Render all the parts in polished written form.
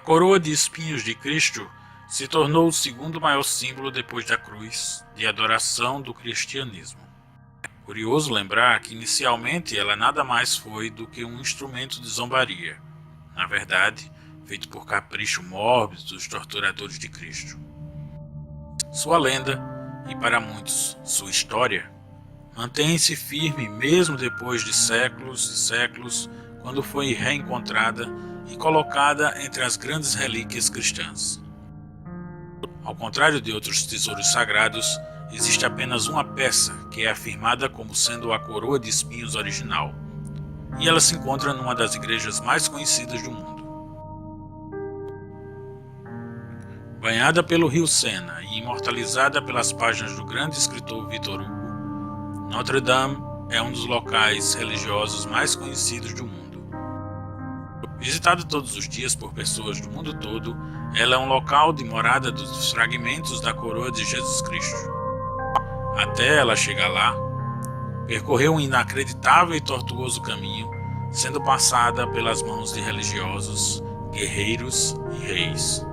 coroa de espinhos de Cristo se tornou o segundo maior símbolo depois da cruz de adoração do cristianismo. Curioso lembrar que inicialmente ela nada mais foi do que um instrumento de zombaria, na verdade, feito por capricho mórbido dos torturadores de Cristo. Sua lenda, e para muitos sua história, mantém-se firme mesmo depois de séculos e séculos, quando foi reencontrada e colocada entre as grandes relíquias cristãs. Ao contrário de outros tesouros sagrados, existe apenas uma peça que é afirmada como sendo a coroa de espinhos original, e ela se encontra numa das igrejas mais conhecidas do mundo. Banhada pelo rio Sena e imortalizada pelas páginas do grande escritor Victor Hugo, Notre-Dame é um dos locais religiosos mais conhecidos do mundo. Visitada todos os dias por pessoas do mundo todo, ela é um local de morada dos fragmentos da coroa de Jesus Cristo. Até ela chegar lá, percorreu um inacreditável e tortuoso caminho, sendo passada pelas mãos de religiosos, guerreiros e reis.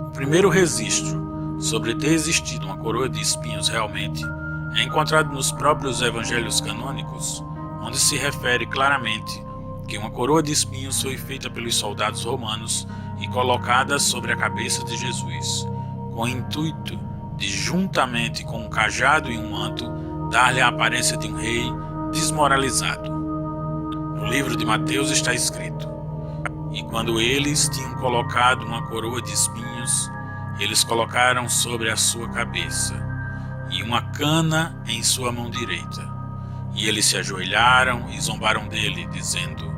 O primeiro registro sobre ter existido uma coroa de espinhos realmente é encontrado nos próprios evangelhos canônicos, onde se refere claramente que uma coroa de espinhos foi feita pelos soldados romanos e colocada sobre a cabeça de Jesus, com o intuito de, juntamente com um cajado e um manto, dar-lhe a aparência de um rei desmoralizado. No livro de Mateus está escrito: "E quando eles tinham colocado uma coroa de espinhos, eles colocaram sobre a sua cabeça, e uma cana em sua mão direita. E eles se ajoelharam e zombaram dele, dizendo: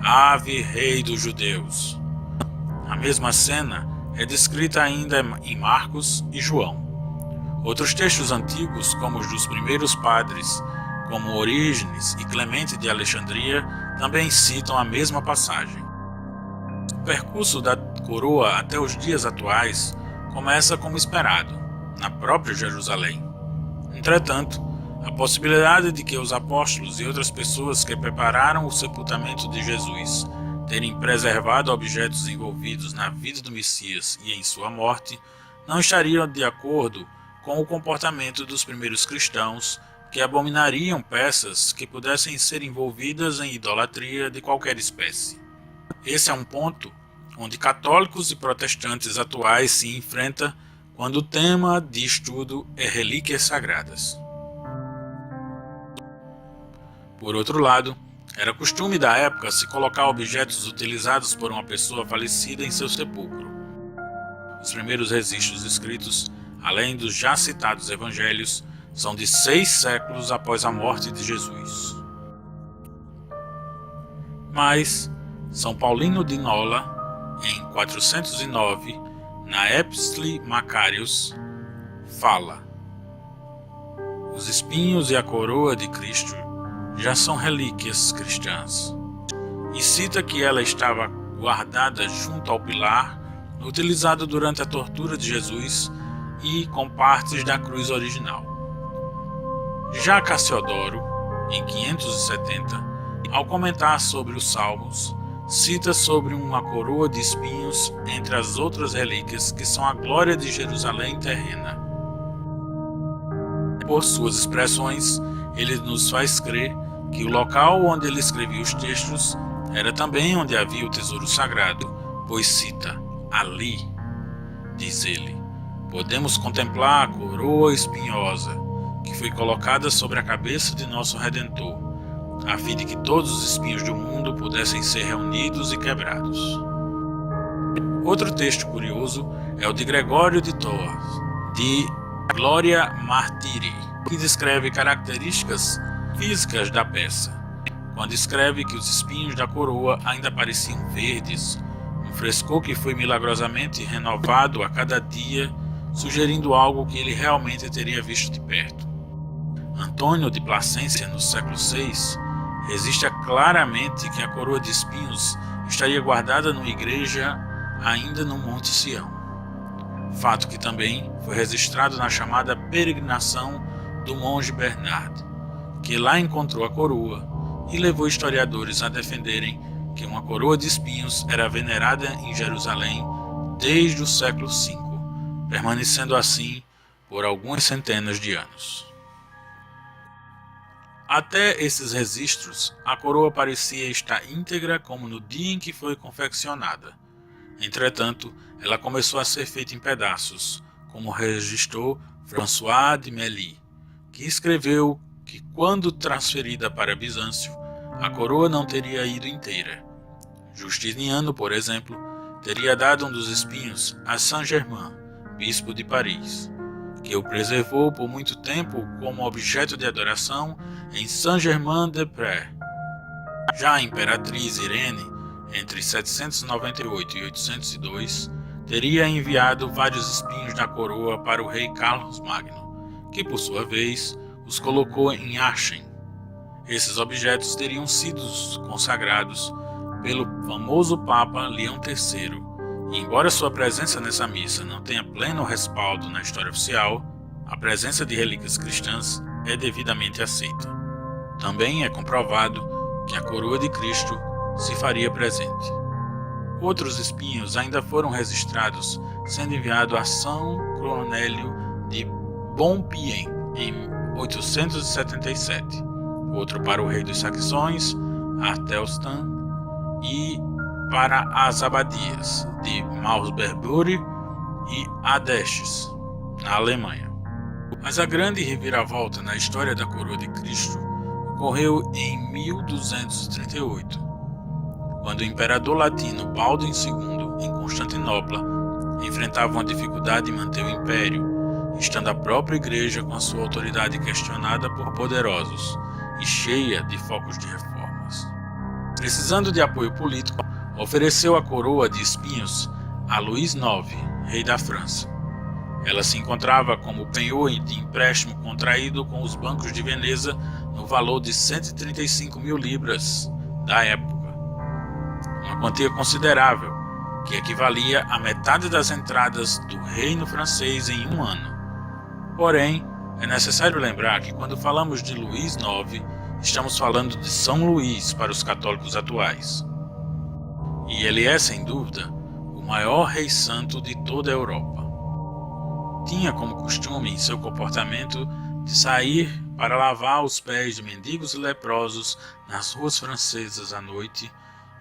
Ave, Rei dos Judeus." A mesma cena é descrita ainda em Marcos e João. Outros textos antigos, como os dos primeiros padres, como Orígenes e Clemente de Alexandria, também citam a mesma passagem. O percurso da coroa até os dias atuais começa como esperado, na própria Jerusalém. Entretanto, a possibilidade de que os apóstolos e outras pessoas que prepararam o sepultamento de Jesus terem preservado objetos envolvidos na vida do Messias e em sua morte não estariam de acordo com o comportamento dos primeiros cristãos, que abominariam peças que pudessem ser envolvidas em idolatria de qualquer espécie. Esse é um ponto onde católicos e protestantes atuais se enfrentam quando o tema de estudo é relíquias sagradas. Por outro lado, era costume da época se colocar objetos utilizados por uma pessoa falecida em seu sepulcro. Os primeiros registros escritos, além dos já citados evangelhos, são de 6 séculos após a morte de Jesus. Mas São Paulino de Nola, em 409, na Epistli Macarius, fala: "Os espinhos e a coroa de Cristo já são relíquias cristãs", e cita que ela estava guardada junto ao pilar, utilizado durante a tortura de Jesus e com partes da cruz original. Já Cassiodoro, em 570, ao comentar sobre os Salmos, cita sobre uma coroa de espinhos entre as outras relíquias que são a glória de Jerusalém terrena. Por suas expressões, ele nos faz crer que o local onde ele escrevia os textos era também onde havia o tesouro sagrado, pois cita: "Ali", diz ele, "podemos contemplar a coroa espinhosa que foi colocada sobre a cabeça de nosso Redentor, a fim de que todos os espinhos do mundo pudessem ser reunidos e quebrados." Outro texto curioso é o de Gregório de Tours, de Gloria Martyri, que descreve características físicas da peça, quando escreve que os espinhos da coroa ainda pareciam verdes, um frescor que foi milagrosamente renovado a cada dia, sugerindo algo que ele realmente teria visto de perto. Antônio de Placência, no século VI, registra claramente que a coroa de espinhos estaria guardada numa igreja ainda no Monte Sião, fato que também foi registrado na chamada peregrinação do monge Bernard, que lá encontrou a coroa e levou historiadores a defenderem que uma coroa de espinhos era venerada em Jerusalém desde o século V, permanecendo assim por algumas centenas de anos. Até esses registros, a coroa parecia estar íntegra como no dia em que foi confeccionada. Entretanto, ela começou a ser feita em pedaços, como registrou François de Melly, que escreveu que quando transferida para Bizâncio, a coroa não teria ido inteira. Justiniano, por exemplo, teria dado um dos espinhos a Saint-Germain, bispo de Paris, que o preservou por muito tempo como objeto de adoração em Saint-Germain-des-Prés. Já a imperatriz Irene, entre 798 e 802, teria enviado vários espinhos da coroa para o rei Carlos Magno, que por sua vez os colocou em Aachen. Esses objetos teriam sido consagrados pelo famoso Papa Leão III, e embora sua presença nessa missa não tenha pleno respaldo na história oficial, a presença de relíquias cristãs é devidamente aceita. Também é comprovado que a coroa de Cristo se faria presente. Outros espinhos ainda foram registrados, sendo enviado a São Cornélio de Bompien em 877, outro para o rei dos saxões, Athelstan, e para as abadias de Malmesbury e Adesches, na Alemanha. Mas a grande reviravolta na história da coroa de Cristo ocorreu em 1238, quando o imperador latino Balduin II, em Constantinopla, enfrentava uma dificuldade em manter o império, estando a própria igreja com a sua autoridade questionada por poderosos e cheia de focos de reformas. Precisando de apoio político, ofereceu a coroa de espinhos a Luís IX, rei da França. Ela se encontrava como penhor de empréstimo contraído com os bancos de Veneza no valor de 135 mil libras da época, uma quantia considerável, que equivalia a metade das entradas do reino francês em um ano. Porém, é necessário lembrar que quando falamos de Luís IX, estamos falando de São Luís para os católicos atuais. E ele é, sem dúvida, o maior rei santo de toda a Europa. Tinha como costume em seu comportamento de sair para lavar os pés de mendigos e leprosos nas ruas francesas à noite,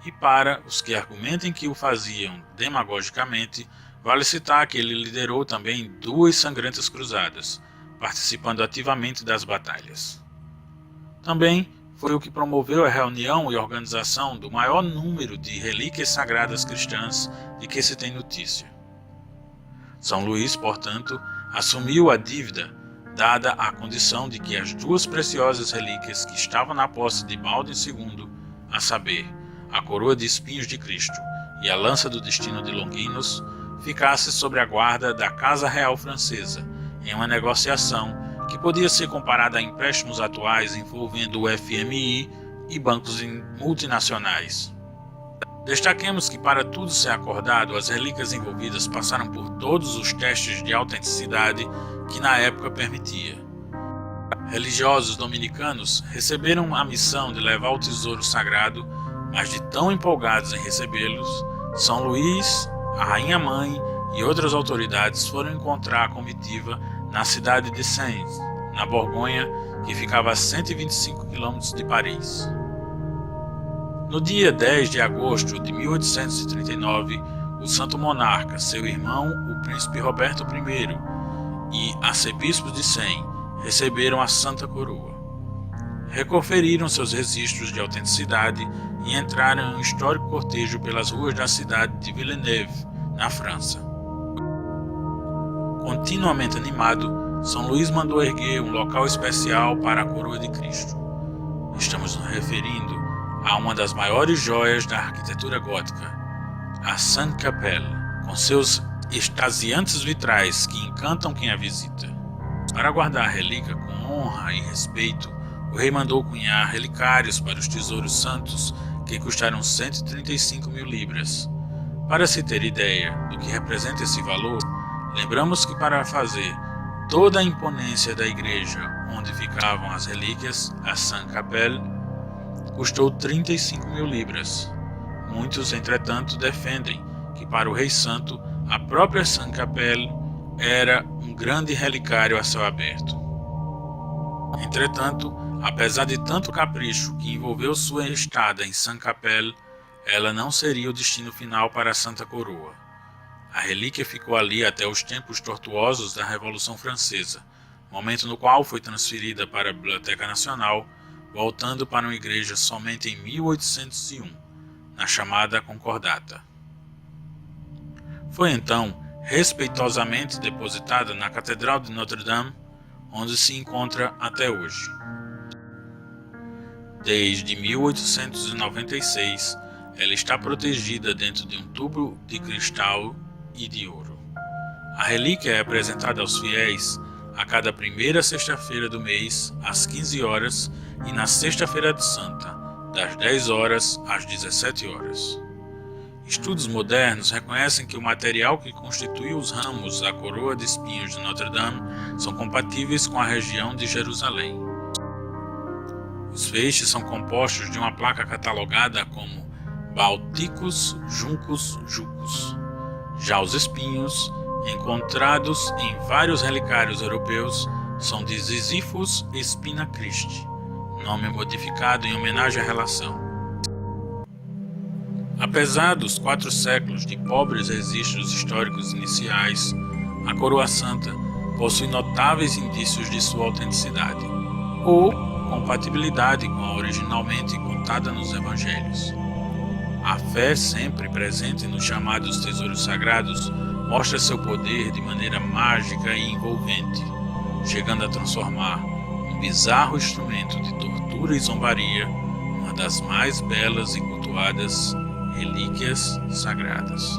e para os que argumentem que o faziam demagogicamente, vale citar que ele liderou também 2 sangrentas cruzadas, participando ativamente das batalhas. Também foi o que promoveu a reunião e organização do maior número de relíquias sagradas cristãs de que se tem notícia. São Luís, portanto, assumiu a dívida, dada a condição de que as 2 preciosas relíquias que estavam na posse de Balduin II, a saber, a coroa de espinhos de Cristo e a lança do destino de Longinos, ficasse sob a guarda da Casa Real Francesa, em uma negociação que podia ser comparada a empréstimos atuais envolvendo o FMI e bancos multinacionais. Destaquemos que, para tudo ser acordado, as relíquias envolvidas passaram por todos os testes de autenticidade que na época permitia. Religiosos dominicanos receberam a missão de levar o tesouro sagrado, mas de tão empolgados em recebê-los, São Luís, a Rainha Mãe e outras autoridades foram encontrar a comitiva na cidade de Sens, na Borgonha, que ficava a 125 km de Paris. No dia 10 de agosto de 1839, o santo monarca, seu irmão, o príncipe Roberto I, e arcebispo de Sens receberam a Santa Coroa. Reconferiram seus registros de autenticidade e entraram em um histórico cortejo pelas ruas da cidade de Villeneuve, na França. Continuamente animado, São Luís mandou erguer um local especial para a coroa de Cristo. Estamos nos referindo a uma das maiores joias da arquitetura gótica, a Sainte-Capelle, com seus extasiantes vitrais que encantam quem a visita. Para guardar a relíquia com honra e respeito, o rei mandou cunhar relicários para os tesouros santos que custaram 135 mil libras. Para se ter ideia do que representa esse valor, lembramos que para fazer toda a imponência da igreja onde ficavam as relíquias, a Sainte-Capelle, custou 35 mil libras, Muitos, entretanto, defendem que para o Rei Santo a própria Sainte-Capelle era um grande relicário a céu aberto. Entretanto, apesar de tanto capricho que envolveu sua estada em Sainte-Capelle, ela não seria o destino final para a Santa Coroa. A relíquia ficou ali até os tempos tortuosos da Revolução Francesa, momento no qual foi transferida para a Biblioteca Nacional, voltando para uma igreja somente em 1801, na chamada Concordata. Foi então respeitosamente depositada na Catedral de Notre-Dame, onde se encontra até hoje. Desde 1896, ela está protegida dentro de um tubo de cristal e de ouro. A relíquia é apresentada aos fiéis a cada primeira sexta-feira do mês, às 15 horas, e na sexta-feira de Santa, das 10 horas às 17 horas. Estudos modernos reconhecem que o material que constitui os ramos da coroa de espinhos de Notre-Dame são compatíveis com a região de Jerusalém. Os feixes são compostos de uma placa catalogada como Balticus Juncus Jucus. Já os espinhos, encontrados em vários relicários europeus, são de Sisyphus spina Christi, nome modificado em homenagem à relação. Apesar dos 4 séculos de pobres registros históricos iniciais, a coroa santa possui notáveis indícios de sua autenticidade, ou compatibilidade com a originalmente contada nos evangelhos. A fé, sempre presente nos chamados tesouros sagrados, mostra seu poder de maneira mágica e envolvente, chegando a transformar um bizarro instrumento de tortura e zombaria numa das mais belas e cultuadas relíquias sagradas.